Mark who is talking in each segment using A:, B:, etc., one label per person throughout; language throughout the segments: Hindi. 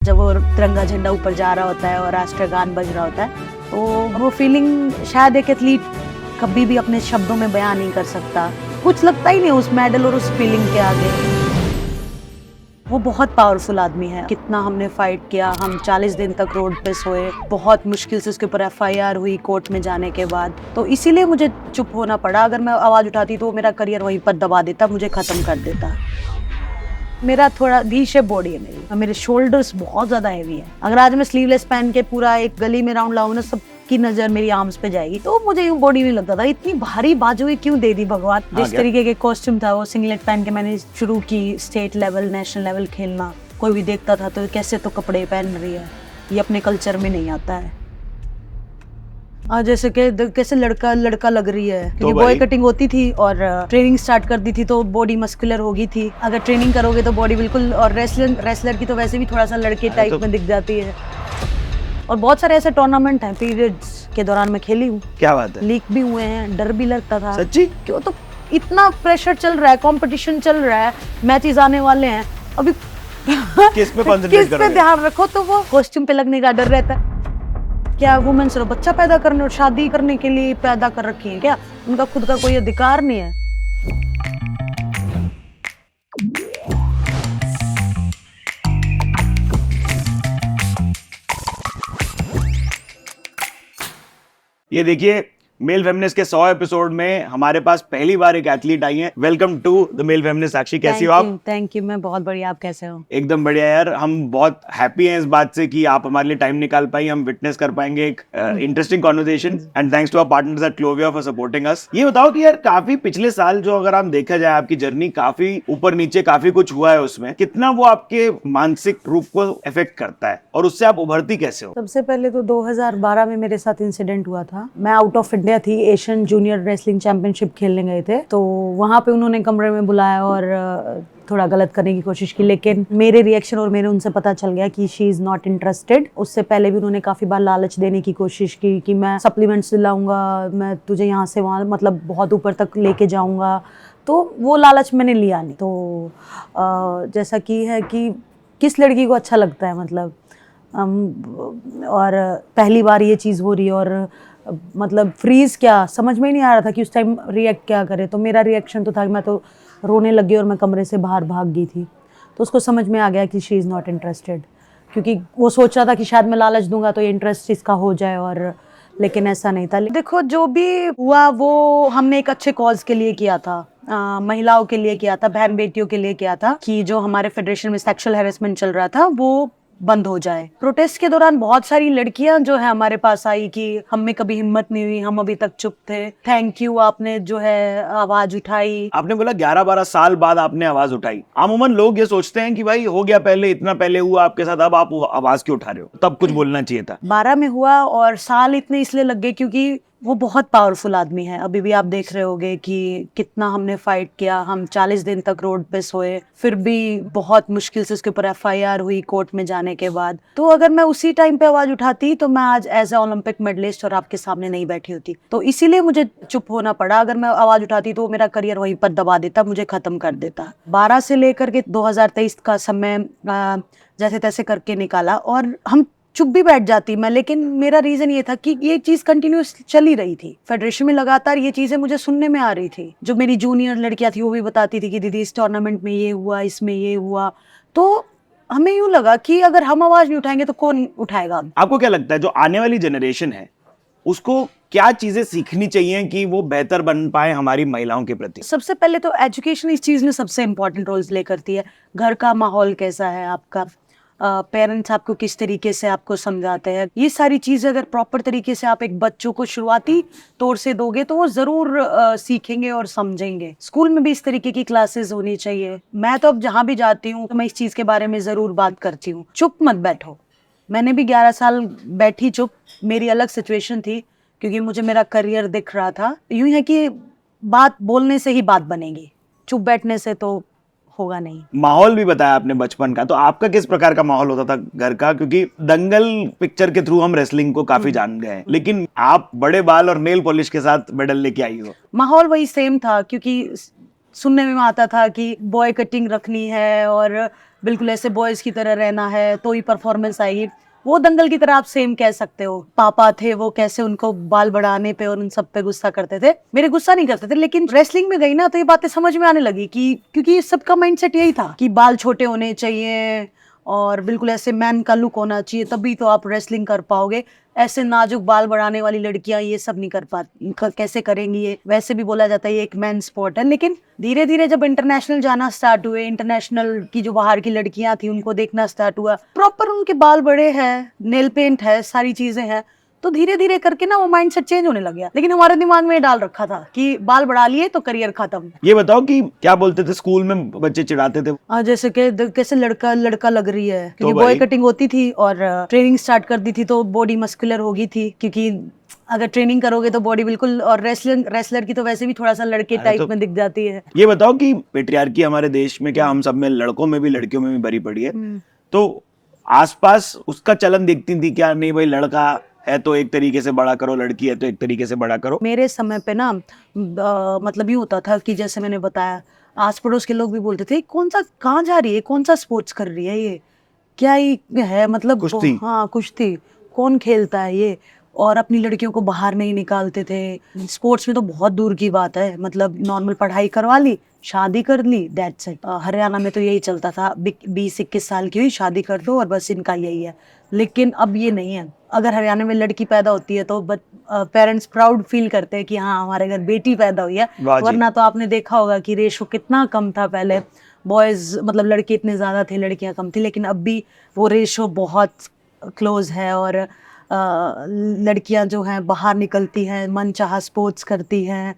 A: जब वो तिरंगा झंडा ऊपर जा रहा होता है और राष्ट्रीय गान बज रहा होता है, तो वो फीलिंग शायद एक एथलीट कभी भी अपने शब्दों में बयान नहीं कर सकता। कुछ लगता ही नहीं उस मेडल और उस फीलिंग के आगे। वो बहुत पावरफुल आदमी है। कितना हमने फाइट किया, हम 40 दिन तक रोड पे सोए, बहुत मुश्किल से उसके ऊपर FIR हुई कोर्ट में जाने के बाद। तो इसीलिए मुझे चुप होना पड़ा। अगर मैं आवाज उठाती तो मेरा करियर वहीं पर दबा देता, मुझे खत्म कर देता। मेरा थोड़ा वी शेप बॉडी है मेरे शोल्डर्स बहुत ज्यादा हैवी है। अगर आज मैं स्लीवलेस पहन के पूरा एक गली में राउंड लाऊं ना, सबकी नजर मेरी आर्म्स पे जाएगी। तो मुझे यूं बॉडी नहीं लगता था। इतनी भारी बाजुएं क्यों दे दी भगवान। जिस तरीके के कॉस्ट्यूम था, वो सिंगलेट पहन के मैंने शुरू की स्टेट लेवल नेशनल लेवल खेलना। कोई भी देखता था तो कैसे तो कपड़े पहन रही है, ये अपने कल्चर में नहीं आता है। जैसे कि कैसे लड़का लग रही है, क्योंकि बॉय कटिंग होती थी और ट्रेनिंग स्टार्ट कर दी थी तो बॉडी मस्कुलर होगी थी। अगर ट्रेनिंग करोगे तो बॉडी बिल्कुल, और रेसलर की तो वैसे भी थोड़ा सा लड़के टाइप में दिख जाती है। और बहुत सारे ऐसे टूर्नामेंट हैं पीरियड्स के दौरान मैं खेली हूँ। क्या बात है। लीक भी हुए हैं, डर भी लगता था। सच्ची? क्यों, तो इतना प्रेशर चल रहा है, कंपटीशन चल रहा है, मैचेस आने वाले हैं, अभी किस पे ध्यान रखो। तो वो कॉस्ट्यूम पे लगने का डर रहता है। क्या वुमेन सिर्फ बच्चा पैदा करने और शादी करने के लिए पैदा कर रखी है क्या? उनका खुद का कोई अधिकार नहीं है।
B: ये देखिए, मेल फेमिनिस्ट के 100 एपिसोड में हमारे पास पहली बार एक एथलीट आई है। Welcome to the male feminist. Sakshi, कैसी हो आप?
A: थैंक यू, मैं बहुत बढ़िया। आप कैसे हो?
B: एकदम बढ़िया यार। हम बहुत हैप्पी हैं इस बात से कि आप हमारे लिए टाइम निकाल पाई, हम विटनेस कर पाएंगे एक interesting conversation. And thanks to our partners at Clovia for supporting us. ये बताओ कि यार काफी पिछले साल जो अगर आप देखा जाए आपकी जर्नी, काफी ऊपर नीचे काफी कुछ हुआ है उसमें, कितना वो आपके मानसिक रूप को इफेक्ट करता है और उससे आप उभरती कैसे हो?
A: सबसे पहले तो 2012 में मेरे साथ इंसिडेंट हुआ था। मैं आउट ऑफ इंडिया थी, एशियन जूनियर रेसलिंग चैंपियनशिप खेलने गए थे। तो वहाँ पे उन्होंने कमरे में बुलाया और थोड़ा गलत करने की कोशिश की, लेकिन मेरे रिएक्शन और मेरे उनसे पता चल गया कि शी इज नॉट इंटरेस्टेड। उससे पहले भी उन्होंने काफी बार लालच देने की कोशिश की कि मैं सप्लीमेंट्स दिलाऊंगा, मैं तुझे यहाँ से वहाँ मतलब बहुत ऊपर तक लेके जाऊंगा। तो वो लालच मैंने लिया नहीं। तो जैसा कि है कि किस लड़की को अच्छा लगता है, मतलब और पहली बार ये चीज़ हो रही है और मतलब फ्रीज, क्या समझ में ही नहीं आ रहा था कि उस टाइम रिएक्ट क्या करे। तो मेरा रिएक्शन तो था कि मैं तो रोने लगी और मैं कमरे से बाहर भाग गई थी। तो उसको समझ में आ गया कि शी इज़ नॉट इंटरेस्टेड, क्योंकि वो सोच रहा था कि शायद मैं लालच दूंगा तो ये इंटरेस्ट इसका हो जाए, और लेकिन ऐसा नहीं था। देखो, जो भी हुआ वो हमने एक अच्छे कॉज के लिए किया था, महिलाओं के लिए किया था, बहन बेटियों के लिए किया था, कि जो हमारे फेडरेशन में सेक्सुअल हैरेसमेंट चल रहा था वो बंद हो जाए। प्रोटेस्ट के दौरान बहुत सारी लड़कियां जो है हमारे पास आई कि हम में कभी हिम्मत नहीं हुई, हम अभी तक चुप थे। थैंक यू, आपने जो है आवाज उठाई।
B: आपने बोला 11-12 साल बाद आपने आवाज उठाई। अमूमन लोग ये सोचते हैं कि भाई हो गया, पहले इतना पहले हुआ आपके साथ, अब आप आवाज क्यों उठा रहे हो? तब कुछ बोलना चाहिए था।
A: 12 में हुआ और साल इतने इसलिए लग गए क्योंकि वो बहुत पावरफुल आदमी है। अभी भी आप देख रहे होगे कि कितना हमने फाइट किया, हम 40 दिन तक रोड पे सोए, फिर भी बहुत मुश्किल से उसके ऊपर FIR हुई कोर्ट में जाने के बाद। तो अगर मैं उसी टाइम पे आवाज उठाती तो मैं आज एज ए ओलंपिक मेडलिस्ट और आपके सामने नहीं बैठी होती। तो इसीलिए मुझे चुप होना पड़ा। अगर मैं आवाज उठाती तो मेरा करियर वहीं पर दबा देता, मुझे खत्म कर देता। 12 से लेकर के 2023 का समय जैसे तैसे करके निकाला और हम चुप भी बैठ जाती मैं, लेकिन मेरा रीजन ये था कि ये चीज कंटिन्यूस चल ही रही थी। फेडरेशन में लगातार ये चीजें मुझे सुनने में आ रही थी। जो मेरी जूनियर लड़कियां थी वो भी बताती थी कि दीदी इस टूर्नामेंट में ये हुआ, इसमें ये हुआ। तो हमें यूं लगा कि अगर हम आवाज नहीं उठाएंगे तो कौन उठाएगा।
B: आपको क्या लगता है जो आने वाली जनरेशन है उसको क्या चीजें सीखनी चाहिए कि वो बेहतर बन पाए हमारी महिलाओं के प्रति?
A: सबसे पहले तो एजुकेशन इस चीज में सबसे इम्पोर्टेंट रोल प्ले करती है। घर का माहौल कैसा है आपका, पेरेंट्स आपको किस तरीके से आपको समझाते हैं, ये सारी चीजें अगर प्रॉपर तरीके से आप एक बच्चों को शुरुआती तौर से दोगे तो वो जरूर सीखेंगे और समझेंगे। स्कूल में भी इस तरीके की क्लासेस होनी चाहिए। मैं तो अब जहाँ भी जाती हूँ तो मैं इस चीज के बारे में जरूर बात करती हूँ। चुप मत बैठो। मैंने भी 11 साल बैठी चुप। मेरी अलग सिचुएशन थी क्योंकि मुझे मेरा करियर दिख रहा था। यूं है कि बात बोलने से ही बात बनेगी, चुप बैठने से तो होगा नहीं।
B: माहौल भी बताया आपने बचपन का, तो आपका किस प्रकार का माहौल होता था घर का? क्योंकि दंगल पिक्चर के थ्रू हम रेसलिंग को काफी जान गए हैं, लेकिन आप बड़े बाल और नेल पॉलिश के साथ मेडल लेके आई हो।
A: माहौल वही सेम था, क्योंकि सुनने में आता था कि बॉय कटिंग रखनी है और बिल्कुल ऐसे बॉयज की तरह रहना है तो ही परफॉर्मेंस आएगी। वो दंगल की तरह आप सेम कह सकते हो। पापा थे वो कैसे उनको बाल बढ़ाने पे और उन सब पे गुस्सा करते थे, मेरे गुस्सा नहीं करते थे। लेकिन रेसलिंग में गई ना तो ये बातें समझ में आने लगी कि क्योंकि सबका माइंडसेट यही था कि बाल छोटे होने चाहिए और बिल्कुल ऐसे मैन का लुक होना चाहिए, तभी तो आप रेसलिंग कर पाओगे। ऐसे नाजुक बाल बढ़ाने वाली लड़कियां ये सब नहीं कर पाती, कैसे करेंगी ये। वैसे भी बोला जाता है ये एक मैन स्पोर्ट है। लेकिन धीरे धीरे जब इंटरनेशनल जाना स्टार्ट हुए, इंटरनेशनल की जो बाहर की लड़कियां थी उनको देखना स्टार्ट हुआ, प्रॉपर उनके बाल बड़े हैं, नेल पेंट है, सारी चीजें हैं, तो धीरे धीरे करके ना वो माइंडसेट चेंज होने लग गया। लेकिन हमारे दिमाग में ये डाल रखा था कि बाल बढ़ा लिए तो करियर खत्म।
B: ये बताओ कि क्या बोलते थे स्कूल में, बच्चे चिढ़ाते थे?
A: जैसे कि कैसे लड़का लड़का लग रही है, क्योंकि
B: भाई-
A: बॉय कटिंग होती थी और ट्रेनिंग स्टार्ट कर दी थी तो बॉडी मस्कुलर होगी थी, क्योंकि अगर ट्रेनिंग करोगे तो बॉडी बिल्कुल, और रेसलर की तो वैसे भी थोड़ा सा लड़के
B: अरे
A: टाइप
B: तो-
A: में दिख जाती है।
B: ये बताओ कि पेट्रियार्की हमारे देश में, क्या हम सब में, लड़कों में भी लड़कियों में भी भरी पड़ी है, तो आसपास उसका चलन देखती थी क्या? नहीं भाई, लड़का है तो एक तरीके से बड़ा करो, लड़की है तो एक तरीके से बड़ा करो।
A: मेरे समय पे ना मतलब ये होता था कि जैसे मैंने बताया, आस पड़ोस के लोग भी बोलते थे कौन सा, कहाँ जा रही है, कौन सा स्पोर्ट्स कर रही है ये, क्या ही है, मतलब
B: कुश्ती।
A: हाँ कुश्ती, कौन खेलता है ये। और अपनी लड़कियों को बाहर नहीं निकालते थे। स्पोर्ट्स में तो बहुत दूर की बात है, मतलब नॉर्मल पढ़ाई करवा ली, शादी कर ली, दैट्स इट। हरियाणा में तो यही चलता था, 20-21 साल की हुई शादी कर दो और बस इनका यही है। लेकिन अब ये नहीं है। अगर हरियाणा में लड़की पैदा होती है तो पेरेंट्स प्राउड फील करते हैं कि हाँ हमारे घर बेटी पैदा हुई है।
B: वाह जी।
A: वरना तो आपने देखा होगा कि रेशो कितना कम था पहले, बॉयज मतलब लड़के इतने ज्यादा थे, लड़कियां कम थी। लेकिन अब भी वो रेशो बहुत क्लोज है और लड़कियां जो हैं बाहर निकलती हैं, मन चाहा स्पोर्ट्स करती हैं,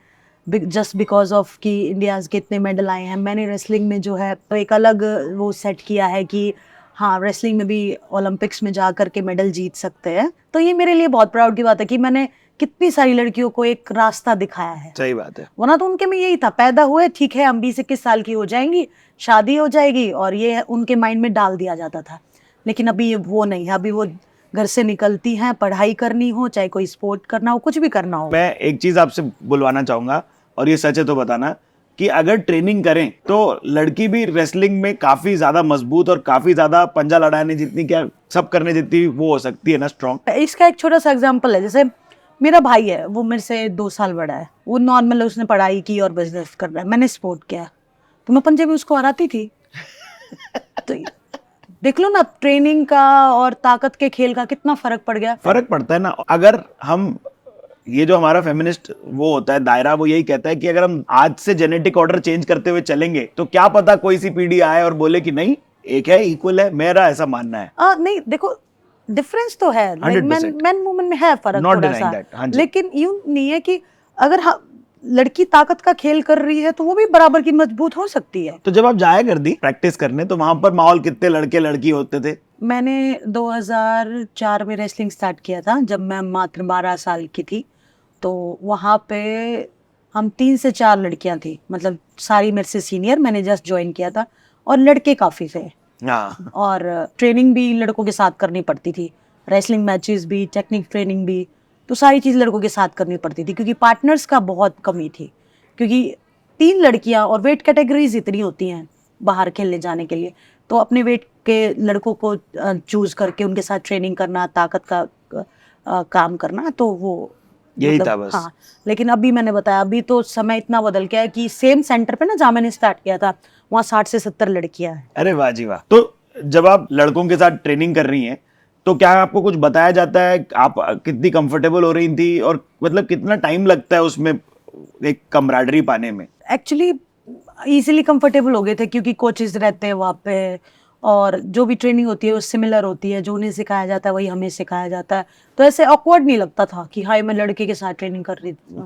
A: जस्ट बिकॉज ऑफ कि इंडियाज के इतने मेडल आए हैं। मैंने रेसलिंग में जो है तो एक अलग वो सेट किया है कि हाँ रेसलिंग में भी ओलंपिक्स में जा करके मेडल जीत सकते हैं। तो ये मेरे लिए बहुत प्राउड की बात है कि मैंने कितनी सारी लड़कियों को एक रास्ता दिखाया है।
B: सही बात है।
A: वरना तो उनके में यही था, पैदा हुए ठीक है हम 20-21 साल की हो जाएंगी, शादी हो जाएगी, और ये उनके माइंड में डाल दिया जाता था। लेकिन अभी वो नहीं है। अभी वो घर से निकलती हैं, पढ़ाई करनी हो, चाहे कोई स्पोर्ट करना हो, कुछ भी करना हो।
B: मैं एक चीज आपसे बुलवाना चाहूंगा, और ये सच है तो बताना, कि अगर ट्रेनिंग करें तो लड़की भी रेसलिंग में काफी ज्यादा मजबूत और काफी ज्यादा पंजा लड़ाने जितनी, क्या सब करने जितनी वो हो सकती है ना, स्ट्रॉन्ग।
A: इसका एक छोटा सा एग्जांपल है, जैसे मेरा भाई है, वो मेरे से 2 साल बड़ा है, वो नॉर्मल उसने पढ़ाई की और बिजनेस कर रहा है, मैंने स्पोर्ट किया, तो मैं पंजे में उसको हराती थी। तो देख लो ना, ट्रेनिंग का और ताकत के खेल का कितना फर्क पड़ गया।
B: फर्क पड़ता है ना। अगर हम, ये जो हमारा फेमिनिस्ट वो होता है दायरा, वो यही कहता है कि अगर हम आज से जेनेटिक ऑर्डर चेंज करते हुए चलेंगे तो क्या पता कोई सी पीढ़ी आए और बोले कि नहीं एक है, इक्वल है। मेरा ऐसा मानना है।
A: नहीं देखो, डिफरेंस तो है,
B: 100%।
A: मैन वुमेन में है फर्क
B: Not
A: थोड़ा
B: denying
A: सा,
B: that, हाँ जी।
A: लेकिन यूं नहीं है कि अगर लड़की ताकत का खेल कर रही है तो वो भी बराबर की मजबूत हो सकती है।
B: तो जब आप जाया करती प्रैक्टिस करने, तो वहां पर माहौल कितने लड़के लड़की होते थे?
A: मैंने 2004 में रेसलिंग स्टार्ट किया था, जब मैं मात्र 12 साल की थी। तो वहाँ पे हम 3 से 4 लड़कियां थी, मतलब सारी मेरे से सीनियर, मैंने जस्ट ज्वाइन किया था, और लड़के काफ़ी थे।
B: हाँ।
A: और ट्रेनिंग भी लड़कों के साथ करनी पड़ती थी, रेसलिंग मैचेस भी, टेक्निक ट्रेनिंग भी, तो सारी चीज़ लड़कों के साथ करनी पड़ती थी, क्योंकि पार्टनर्स का बहुत कमी थी। क्योंकि 3 लड़कियां और वेट कैटेगरीज इतनी होती हैं बाहर खेलने जाने के लिए, तो अपने वेट के लड़कों को चूज करके उनके साथ ट्रेनिंग करना, ताकत का काम करना, तो वो
B: यही था बस।
A: हाँ। लेकिन अभी मैंने बताया, अभी तो समय इतना बदल गया है कि सेम सेंटर पे ना जहाँ मैंने स्टार्ट किया था, वहाँ 60 से 70 लड़कियां हैं।
B: अरे वाह जी वाह। तो जब आप लड़कों के साथ ट्रेनिंग कर रही हैं तो क्या आपको कुछ बताया जाता है? आप कितनी कंफर्टेबल हो रही थी, और मतलब कितना टाइम लगता है उसमें एक कमराडरी पाने में?
A: एक्चुअली इजीली कंफर्टेबल हो गए थे, क्योंकि कोचेस रहते हैं वहाँ पे, और जो भी ट्रेनिंग होती है वो सिमिलर होती है, जो उन्हें सिखाया जाता है वही हमें सिखाया जाता है। तो ऐसे ऑकवर्ड नहीं लगता था कि हाय मैं लड़के के साथ ट्रेनिंग कर रही थी।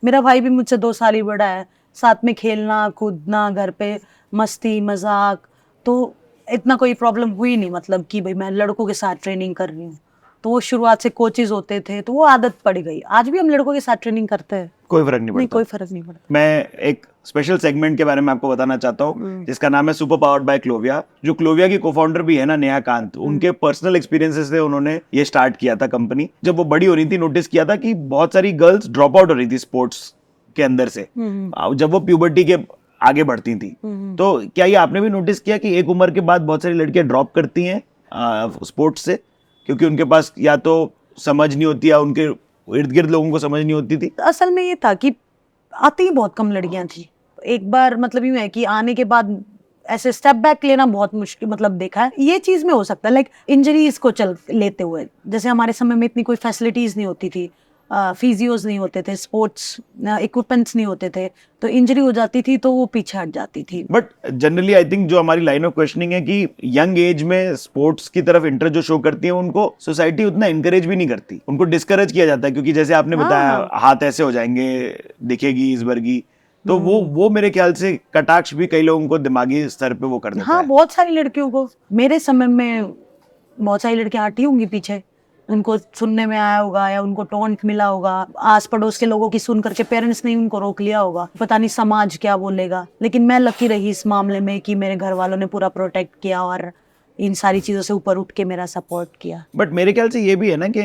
A: मेरा भाई भी मुझसे 2 साल ही बड़ा है, साथ में खेलना कूदना, घर पे मस्ती मजाक, तो इतना कोई प्रॉब्लम हुई नहीं, मतलब कि भाई मैं लड़कों के साथ ट्रेनिंग कर रही हूँ। तो वो शुरुआत से कोचेज होते थे, तो वो आदत पड़ गई। आज भी हम लड़कों के साथ ट्रेनिंग करते हैं,
B: कोई फर्क नहीं
A: नहीं
B: पड़ता।
A: कोई फर्क नहीं पड़ता।
B: मैं एक स्पेशल सेगमेंट के बारे में आपको बताना चाहता हूँ, जिसका नाम है सुपर पावर्ड बाय क्लोविया। जो क्लोविया की को-फाउंडर भी है ना, नेहा कांत, उनके पर्सनल एक्सपीरियंसेस से उन्होंने ये स्टार्ट किया था कंपनी। जब वो बड़ी हो रही थी, नोटिस किया था कि बहुत सारी गर्ल्स ड्रॉप आउट हो रही थी स्पोर्ट्स के अंदर से। जब वो प्यूबर्टी के आगे बढ़ती थी। तो क्या ये आपने भी नोटिस किया कि एक उम्र के बाद बहुत सारी लड़कियां ड्रॉप करती हैं स्पोर्ट्स से, क्योंकि उनके पास या तो समझ नहीं होती या उनके इर्द गिर्द लोगों को समझ नहीं होती थी?
A: असल में ये था कि आती ही बहुत कम लड़कियां थी। एक बार मतलब यूं है कि आने के बाद ऐसे स्टेप बैक लेना बहुत मुश्किल, मतलब देखा है ये चीज में हो सकता है, लाइक इंजरीज को चल लेते हुए, जैसे हमारे समय में इतनी कोई फैसिलिटीज नहीं होती थी, फिजियोज नहीं होते थे, स्पोर्ट्स इक्विपमेंट्स नहीं होते थे, तो इंजरी हो जाती थी तो वो पीछे हट जाती थी।
B: बट जनरली आई थिंक जो हमारी लाइन ऑफ क्वेश्चनिंग है कि यंग एज में स्पोर्ट्स की तरफ इंटरेस्ट जो शो करती है उनको सोसाइटी उतना इंकरेज भी नहीं करती, उनको डिस्करेज किया जाता है, क्योंकि जैसे आपने बताया हाथ ऐसे हो जाएंगे, दिखेगी इस वर्गी, तो वो मेरे ख्याल से कटाक्ष भी कई लोगों को दिमागी स्तर पे वो कर देता
A: हाँ,
B: है।
A: बहुत सारी लड़कियों को, मेरे समय में बहुत सारी लड़कियां हटी होंगी पीछे, उनको सुनने में आया होगा या उनको टोंट मिला होगा, आस पड़ोस के लोगों की सुन करके पेरेंट्स ने उनको रोक लिया होगा, पता नहीं समाज क्या बोलेगा। लेकिन मैं लकी रही इस मामले में कि मेरे घर वालों ने पूरा प्रोटेक्ट किया और इन सारी चीजों से ऊपर उठ के मेरा सपोर्ट किया।
B: बट मेरे ख्याल से ये भी है ना कि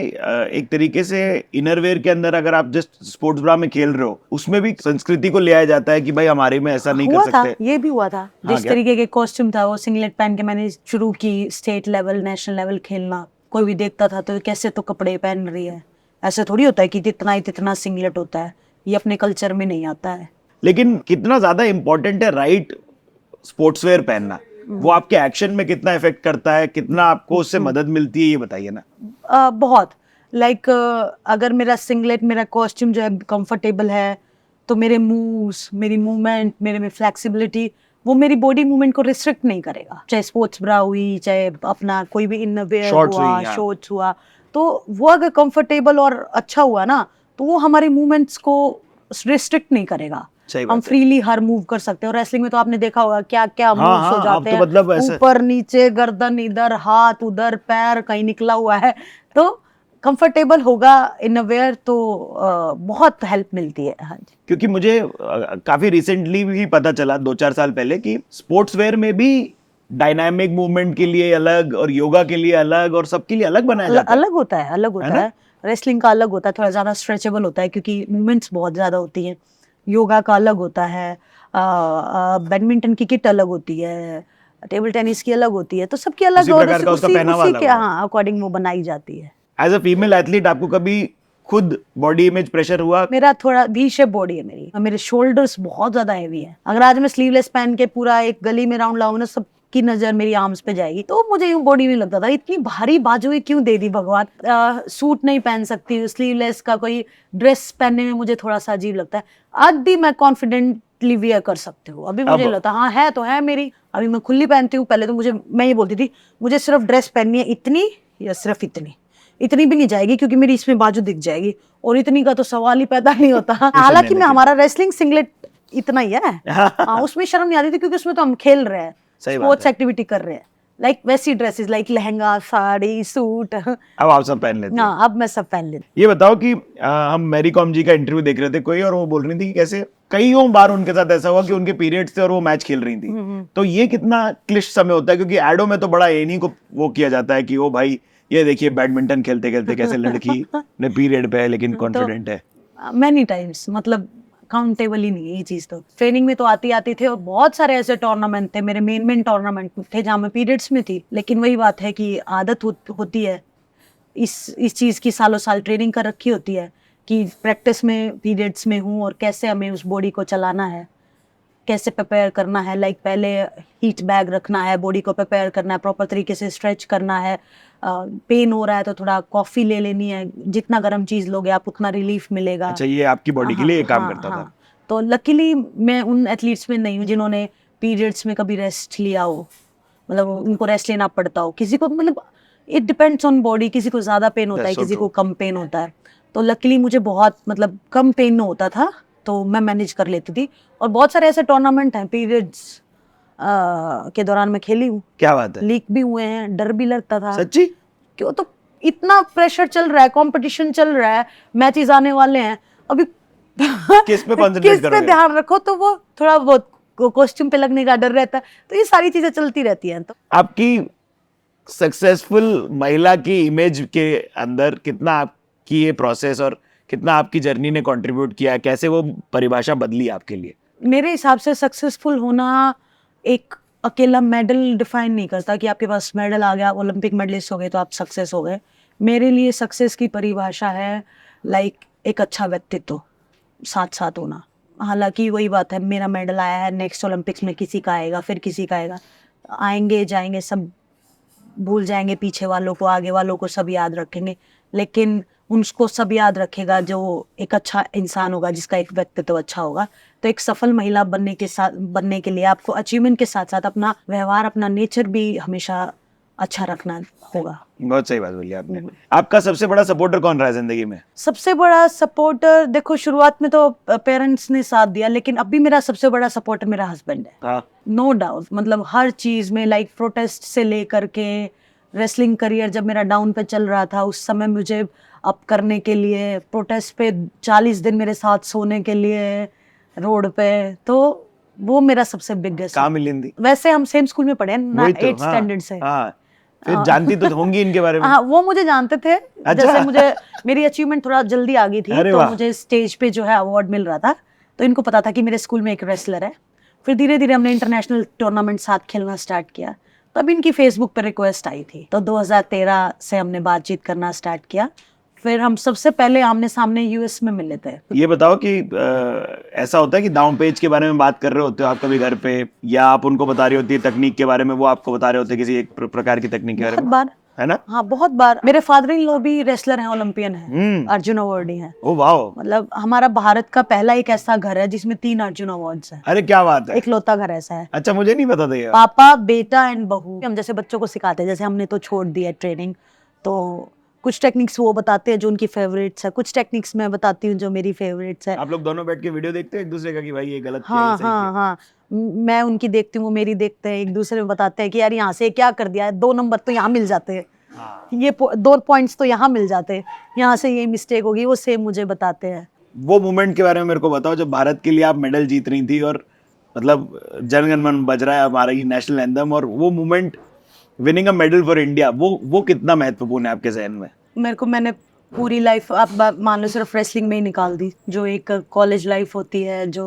B: एक तरीके से इनरवेयर के अंदर अगर आप जस्ट स्पोर्ट्स ब्रा में खेल रहे हो, उसमें भी संस्कृति को ले आया जाता है कि भाई हमारे में ऐसा नहीं
A: हुआ
B: कर
A: था,
B: सकते।
A: ये भी हुआ था। जिस
B: क्या?
A: तरीके के कॉस्ट्यूम था वो सिंगलेट पहन के मैंने शुरू की स्टेट लेवल नेशनल लेवल खेलना, कोई भी देखता था तो कैसे तो कपड़े पहन रही है, ऐसे थोड़ी होता है कि जितना सिंगलेट होता है, ये अपने कल्चर में नहीं आता है।
B: लेकिन कितना ज्यादा इंपॉर्टेंट है राइट स्पोर्ट्सवेयर पहनना, वो आपके एक्शन में कितना इफेक्ट करता है, कितना आपको उससे मदद मिलती है, ये बताइए ना।
A: बहुत, लाइक अगर मेरा सिंगलेट, मेरा कॉस्ट्यूम जो है कंफर्टेबल है, तो मेरे मूव्स, मेरी मूवमेंट, मेरे में फ्लेक्सिबिलिटी, वो मेरी बॉडी मूवमेंट को रिस्ट्रिक्ट नहीं करेगा। चाहे स्पोर्ट्स ब्रा हुई, चाहे अपना कोई भी इनरवेयर हुआ, शॉर्ट्स हुआ, तो वो अगर कंफर्टेबल और अच्छा हुआ ना, तो वो हमारे मूवमेंट्स को रिस्ट्रिक्ट नहीं करेगा। हम फ्रीली हर मूव कर सकते हैं। और रेसलिंग में तो आपने देखा होगा क्या क्या मूव्स हो जाते हैं,
B: मतलब
A: ऊपर नीचे, गर्दन इधर, हाथ उधर, पैर कहीं निकला हुआ है, तो कंफर्टेबल होगा इनरवेयर तो बहुत हेल्प मिलती है। हाँ जी,
B: क्योंकि मुझे काफी रिसेंटली भी पता चला 2-4 साल पहले कि स्पोर्ट्स वेयर में भी डायनामिक मूवमेंट के लिए अलग और योगा के लिए अलग और सबके लिए अलग बनाया जाता है।
A: अलग होता है, अलग होता है। रेसलिंग का अलग होता है, थोड़ा ज्यादा स्ट्रेचेबल होता है क्योंकि मूवमेंट्स बहुत ज्यादा होती हैं। योगा का अलग होता है, बैडमिंटन की किट अलग होती है, टेबल टेनिस की अलग होती है, तो सबकी अलग उसी के हाँ अकॉर्डिंग वो बनाई जाती है।
B: एज अ फीमेल एथलीट आपको कभी खुद बॉडी इमेज प्रेशर हुआ?
A: मेरा थोड़ा वी शेप बॉडी है मेरी, मेरे शोल्डर्स बहुत ज्यादा हैवी है। अगर आज मैं स्लीवलेस पहन के पूरा एक गली में राउंड लाऊं ना, सबकी नजर मेरी आर्म्स पे जाएगी, तो मुझे यूं बॉडी नहीं लगता था। इतनी भारी बाजुएं क्यों दे दी भगवान। सूट नहीं पहन सकती, स्लीवलेस का कोई ड्रेस पहनने में मुझे थोड़ा सा अजीब लगता है। आज भी मैं कॉन्फिडेंटली वियर कर सकती हूँ, अभी मुझे लगता हाँ है तो है मेरी, अभी मैं खुली पहनती हूँ। पहले तो मैं ये बोलती थी मुझे सिर्फ ड्रेस पहननी है इतनी या सिर्फ इतनी भी नहीं जाएगी क्योंकि मेरी इसमें बाजू दिख जाएगी, और इतनी का तो सवाल ही पैदा नहीं होता। हालांकि मैं हमारा रेसलिंग सिंगलेट इतना ही है, हाँ, उसमें शर्म नहीं आती थी क्योंकि उसमें तो हम खेल रहे हैं, स्पोर्ट्स एक्टिविटी कर रहे हैं। लाइक वैसी dresses, like lehenga, sari, suit,
B: अब आप सब पहन लेते हैं?
A: हाँ, अब मैं सब पहन लेती।
B: ये बताओ कि हम मैरी कॉम जी का इंटरव्यू देख रहे थे कोई, और वो बोल रही थी कि कैसे कईयों बार उनके साथ ऐसा हुआ कि उनके पीरियड्स थे और वो मैच खेल रही थी। तो ये कितना क्लिष्ट समय होता है, क्योंकि एडो में तो बड़ा इन्हीं को वो किया जाता है कि ओ भाई ये देखिए बैडमिंटन खेलते खेलते कैसे लड़की ने पीरियड पे है लेकिन कॉन्फिडेंट है।
A: मैनी टाइम्स, मतलब काउंटेबल ही नहीं है ये चीज। तो ट्रेनिंग में तो आती थी, और बहुत सारे ऐसे टूर्नामेंट थे, मेरे मेन टूर्नामेंट थे जहाँ मैं पीरियड्स में थी। लेकिन वही बात है कि आदत होती है इस चीज की, सालों साल ट्रेनिंग कर रखी होती है कि प्रैक्टिस में पीरियड्स में हूँ और कैसे हमें उस बॉडी को चलाना है, कैसे प्रिपेयर करना है। लाइक पहले हीट बैग रखना है, बॉडी को प्रिपेयर करना है, प्रॉपर तरीके से स्ट्रेच करना है। पेन हो रहा है तो थोड़ा कॉफी ले लेनी है, जितना गर्म चीज लोगे आप उतना रिलीफ मिलेगा।
B: अच्छा, ये आपकी बॉडी के लिए काम करता था।
A: तो लकीली मैं उन एथलीट्स में नहीं हूँ जिन्होंने पीरियड्स में कभी रेस्ट लिया हो, मतलब उनको रेस्ट लेना पड़ता हो। किसी को मतलब इट डिपेंड्स ऑन बॉडी, किसी को ज्यादा पेन होता है, किसी को कम पेन होता है। तो लकीली मुझे बहुत मतलब कम पेन होता था, तो मैं मैनेज कर लेती थी। और बहुत सारे ऐसे टूर्नामेंट हैं पीरियड्स के दौरान मैं खेली हूँ।
B: क्या बात है?
A: लीक भी हुए हैं, डर भी लगता था।
B: सच्ची?
A: क्यों, तो इतना प्रेशर चल रहा है, कंपटीशन चल रहा है, मैचेस आने वाले हैं, अभी
B: किस पे कंसंट्रेट करोगे?
A: किस पे ध्यान रखो, तो वो थोड़ा बहुत कॉस्ट्यूम पे लगने का डर रहता है। तो ये सारी चीजें चलती रहती हैं। तो
B: आपकी सक्सेसफुल महिला की इमेज के अंदर कितना आपकी ये प्रोसेस और कितना आपकी जर्नी ने कंट्रीब्यूट किया है, कैसे वो परिभाषा बदली आपके लिए?
A: मेरे हिसाब से सक्सेसफुल होना एक अकेला मेडल डिफाइन नहीं करता कि आपके पास मेडल आ गया, ओलंपिक मेडलिस्ट हो गए तो आप सक्सेस हो गए। मेरे लिए सक्सेस की परिभाषा है लाइक एक अच्छा व्यक्तित्व साथ साथ होना। हालांकि वही बात है, मेरा मेडल आया है, नेक्स्ट ओलंपिक्स में किसी का आएगा, फिर किसी का आएगा, आएंगे जाएंगे, सब भूल जाएंगे, पीछे वालों को आगे वालों को सब याद रखेंगे, लेकिन उनको सब याद रखेगा जो एक अच्छा इंसान होगा, जिसका एक व्यक्तित्व अच्छा होगा। तो एक सफल महिला बनने के लिए आपको अचीवमेंट के साथ साथ अपना व्यवहार, अपना नेचर भी हमेशा अच्छा रखना होगा।
B: बहुत सही बात बोली आपने। आपका सबसे बड़ा सपोर्टर कौन रहा है जिंदगी में?
A: सबसे बड़ा सपोर्टर, देखो शुरुआत में तो पेरेंट्स ने साथ दिया, लेकिन अभी मेरा सबसे बड़ा सपोर्टर मेरा हस्बैंड है।
B: हाँ,
A: नो डाउट, मतलब हर चीज में, लाइक प्रोटेस्ट से लेकर के रेसलिंग करियर जब मेरा डाउन पे चल रहा था, उस समय मुझे अप करने के लिए, प्रोटेस्ट पे 40 दिन मेरे साथ सोने के लिए रोड पे, तो वो मेरा सबसे बिगेस्ट।
B: कहाँ मिली हिंदी?
A: वैसे हम सेम स्कूल में पढ़े हैं ना,
B: वही तो,
A: 8th स्टैंडर्ड से।
B: हाँ, फिर जानती तो होंगी इनके बारे में।
A: हाँ, वो मुझे जानते थे।
B: अच्छा।
A: जैसे मुझे मेरी अचीवमेंट थोड़ा जल्दी आ गई थी,
B: अरे
A: तो
B: वाह।
A: मुझे स्टेज पे जो है अवार्ड मिल रहा था, तो इनको पता था कि मेरे स्कूल में एक रेसलर है। फिर धीरे धीरे हमने इंटरनेशनल टूर्नामेंट साथ खेलना स्टार्ट किया, तब इनकी फेसबुक पर रिक्वेस्ट आई थी, तो 2013 से हमने बातचीत करना स्टार्ट किया। फिर हम सबसे पहले आमने सामने यूएस में मिले थे।
B: ये बताओ कि ऐसा होता है कि दांव पेच के बारे में बात कर रहे होते हो आप कभी घर पे, या आप उनको बता रही होती है तकनीक के बारे में, वो आपको बता रहे होते हैं किसी एक प्रकार की तकनीक के बारे
A: बहुत
B: में?
A: बार,
B: है ना?
A: हाँ बहुत बार। मेरे फादर इन लॉ भी रेसलर हैं, ओलंपियन हैं, अर्जुन अवार्डी हैं।
B: ओ वाह।
A: मतलब हमारा भारत का पहला एक ऐसा घर है जिसमें 3 अर्जुन अवार्ड्स हैं।
B: अरे क्या बात है।
A: इकलौता घर ऐसा है।
B: अच्छा, मुझे नहीं पता था ये।
A: पापा, बेटा एंड बहू। हम जैसे बच्चों को सिखाते हैं, जैसे हमने तो छोड़ दी है ट्रेनिंग, तो कुछ टेक्निक्स वो बताते हैं जो उनकी फेवरेट्स है, कुछ टेक्निक्स मैं बताती हूँ जो मेरी फेवरेट्स है।
B: आप लोग दोनों बैठ के वीडियो देखते हैं एक दूसरे का कि भाई ये गलत किया,
A: हाँ
B: ये सही
A: हाँ
B: किया?
A: हाँ, मैं उनकी देखती हूँ, वो मेरी देखते हैं, एक दूसरे में बताते हैं कि यार यहाँ से क्या कर दिया है, 2 नंबर तो यहाँ मिल जाते हैं,
B: हाँ।
A: ये 2 पॉइंट्स तो यहाँ मिल जाते हैं, यहाँ से ये मिस्टेक होगी, वो सेम मुझे बताते हैं।
B: वो मोमेंट के बारे में मेरे को बताओ जब भारत के लिए आप मेडल जीत रही थी, और मतलब जन गण मन बज रहा है हमारा ये नेशनल एंथम, और वो moment, winning a medal for India, वो कितना महत्वपूर्ण है आपके जहन में?
A: मैंने पूरी लाइफ, आप मान लो सिर्फ रेसलिंग में ही निकाल दी, जो एक कॉलेज लाइफ होती है, जो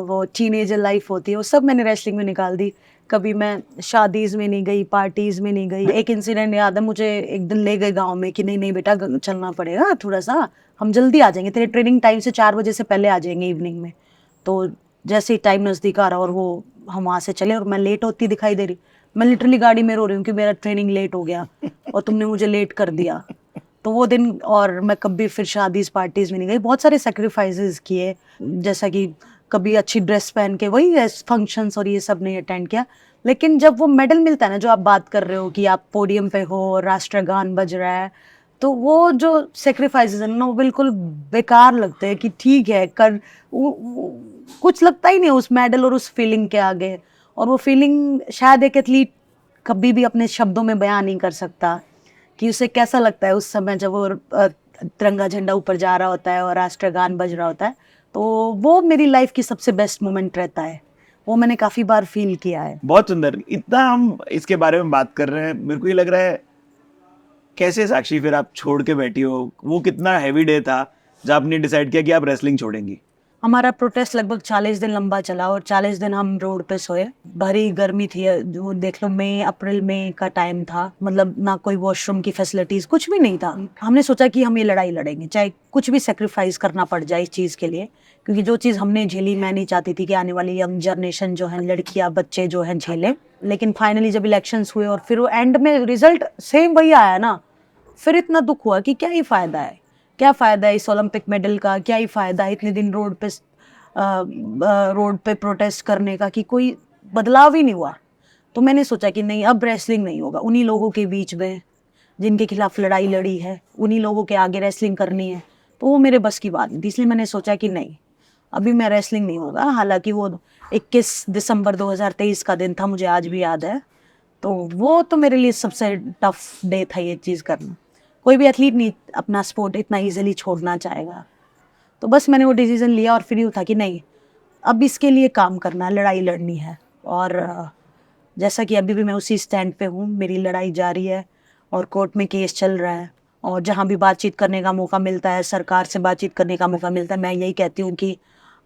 A: वो टीनेजर लाइफ होती है, वो सब मैंने रेसलिंग में निकाल दी। कभी मैं शादीज में नहीं गई, पार्टीज में नहीं गई। एक इंसिडेंट याद है मुझे, एक दिन ले गए गांव में कि नहीं नहीं बेटा चलना पड़ेगा थोड़ा सा, हम जल्दी आ जाएंगे, तेरे ट्रेनिंग टाइम से 4 बजे से पहले आ जाएंगे इवनिंग में। तो जैसे ही टाइम नज़दीक आ रहा और वो हम वहाँ से चले और मैं लेट होती दिखाई दे रही, मैं लिटरली गाड़ी में रो रही हूँ कि मेरा ट्रेनिंग लेट हो गया और तुमने मुझे लेट कर दिया। तो वो दिन, और मैं कभी फिर शादीज पार्टीज में नहीं गई, बहुत सारे सेक्रीफाइसेस किए, जैसा कि कभी अच्छी ड्रेस पहन के वही फंक्शंस और ये सब नहीं अटेंड किया। लेकिन जब वो मेडल मिलता है ना, जो आप बात कर रहे हो कि आप पोडियम पे हो, राष्ट्रगान बज रहा है, तो वो जो सेक्रीफाइसेस है ना, वो बिल्कुल बेकार लगते हैं कि ठीक है कर, कुछ लगता ही नहीं उस मेडल और उस फीलिंग के आगे। और वो फीलिंग शायद एक एथलीट कभी भी अपने शब्दों में बयान नहीं कर सकता कि उसे कैसा लगता है उस समय जब वो तिरंगा झंडा ऊपर जा रहा होता है और राष्ट्रगान बज रहा होता है। तो वो मेरी लाइफ की सबसे बेस्ट मोमेंट रहता है, वो मैंने काफी बार फील किया है।
B: बहुत सुंदर। इतना हम इसके बारे में बात कर रहे हैं, मेरे को ये लग रहा है कैसे साक्षी फिर आप छोड़ के बैठी हो? वो कितना हैवी डे था जब आपने डिसाइड किया कि आप रेसलिंग छोड़ेंगी?
A: हमारा प्रोटेस्ट लगभग 40 दिन लंबा चला और 40 दिन हम रोड पे सोए। भरी गर्मी थी, जो देख लो मई अप्रैल मई का टाइम था, मतलब ना कोई वॉशरूम की फैसिलिटीज, कुछ भी नहीं था। हमने सोचा कि हम ये लड़ाई लड़ेंगे, चाहे कुछ भी सेक्रीफाइस करना पड़ जाए इस चीज़ के लिए, क्योंकि जो चीज़ हमने झेली, मैं नहीं चाहती थी कि आने वाली यंग जनरेशन जो है, लड़कियाँ बच्चे जो हैं, झेले। लेकिन फाइनली जब इलेक्शंस हुए और फिर वो एंड में रिजल्ट सेम वही आया ना, फिर इतना दुख हुआ कि क्या ही फायदा है, क्या फ़ायदा है इस ओलंपिक मेडल का, क्या ही फ़ायदा है इतने दिन रोड पे प्रोटेस्ट करने का कि कोई बदलाव ही नहीं हुआ। तो मैंने सोचा कि नहीं, अब रेसलिंग नहीं होगा। उन्हीं लोगों के बीच में जिनके खिलाफ लड़ाई लड़ी है, उन्हीं लोगों के आगे रेसलिंग करनी है, तो वो मेरे बस की बात नहीं थी। इसलिए मैंने सोचा कि नहीं, अभी मैं रेसलिंग नहीं होगा। हालांकि वो 21 दिसंबर 2023 का दिन था, मुझे आज भी याद है। तो वो तो मेरे लिए सबसे टफ डे था ये चीज़ करना। कोई भी एथलीट नहीं अपना स्पोर्ट इतना इजीली छोड़ना चाहेगा। तो बस मैंने वो डिसीजन लिया और फिर यूँ था कि नहीं, अब इसके लिए काम करना है, लड़ाई लड़नी है। और जैसा कि अभी भी मैं उसी स्टैंड पे हूँ, मेरी लड़ाई जारी है और कोर्ट में केस चल रहा है। और जहाँ भी बातचीत करने का मौका मिलता है, सरकार से बातचीत करने का मौका मिलता है, मैं यही कहती हूँ कि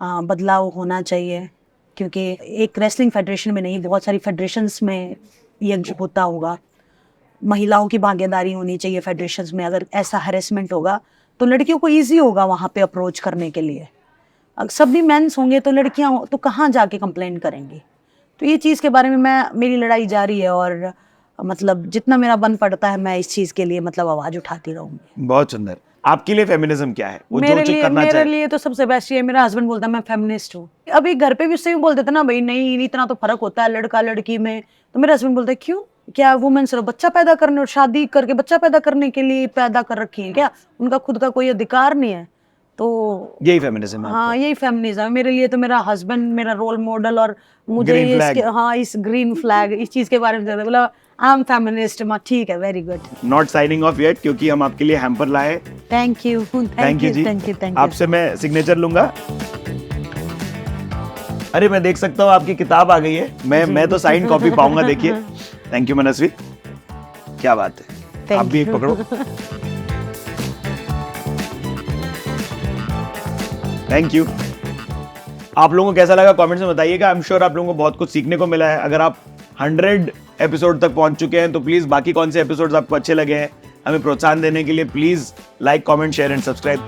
A: बदलाव होना चाहिए, क्योंकि एक रेसलिंग फेडरेशन में नहीं, बहुत सारी फेडरेशंस में ये होता होगा। महिलाओं की भागीदारी होनी चाहिए फेडरेशंस में। अगर ऐसा हैरेसमेंट होगा तो लड़कियों को ईजी होगा वहाँ पे अप्रोच करने के लिए। अगर सब भी मेंस होंगे तो लड़कियाँ तो कहाँ जाके कंप्लेंट करेंगी। तो ये चीज़ के बारे में मेरी लड़ाई जारी है, और मतलब जितना मेरा बन पड़ता है मैं इस चीज़ के लिए मतलब आवाज़ उठाती रहूँगी।
B: बहुत सुंदर। आपके लिए फेमिनिज्म क्या है? वो जो
A: मेरे
B: चीज
A: लिए
B: करना
A: मेरे
B: चाहे।
A: लिए तो सबसे बेस्ट ये है, मेरा हस्बैंड बोलता है मैं फेमिनिस्ट हूँ। अभी घर पे भी उससे भी बोलते थे ना, भाई नहीं इतना तो फर्क होता है लड़का लड़की में। तो मेरा हस्बैंड बोलता है क्यों, क्या वुमेन सिर्फ बच्चा पैदा करने और शादी करके बच्चा पैदा करने के लिए पैदा कर रखी है क्या? उनका खुद का कोई अधिकार नहीं है? तो
B: यही फेमिनिज्म है
A: हाँ, यही फेमिनिज्म है मेरे लिए। तो मेरा हस्बैंड मेरा रोल मॉडल, और मुझे
B: Green
A: ये
B: flag.
A: इस ग्रीन फ्लैग इस चीज के बारे में ज्यादा बोला आई एम फेमिनिस्ट। ठीक है, very good,
B: not signing off yet, क्योंकि हम आपके लिए हैम्पर लाए।
A: Thank you
B: thank you ji. आपसे मैं सिग्नेचर लूंगा। अरे मैं देख सकता हूँ आपकी किताब आ गई है। मैं तो साइन कॉपी पाऊंगा, देखिए। थैंक यू मनस्वी, क्या बात है। आप भी एक पकड़ो। Thank you. आप लोगों को कैसा लगा कमेंट्स में बताइएगा। आई एम श्योर आप लोगों को बहुत कुछ सीखने को मिला है। अगर आप 100 एपिसोड तक पहुंच चुके हैं तो प्लीज बाकी कौन से एपिसोड्स आपको अच्छे लगे हैं हमें प्रोत्साहन देने के लिए please like, comment, share and subscribe.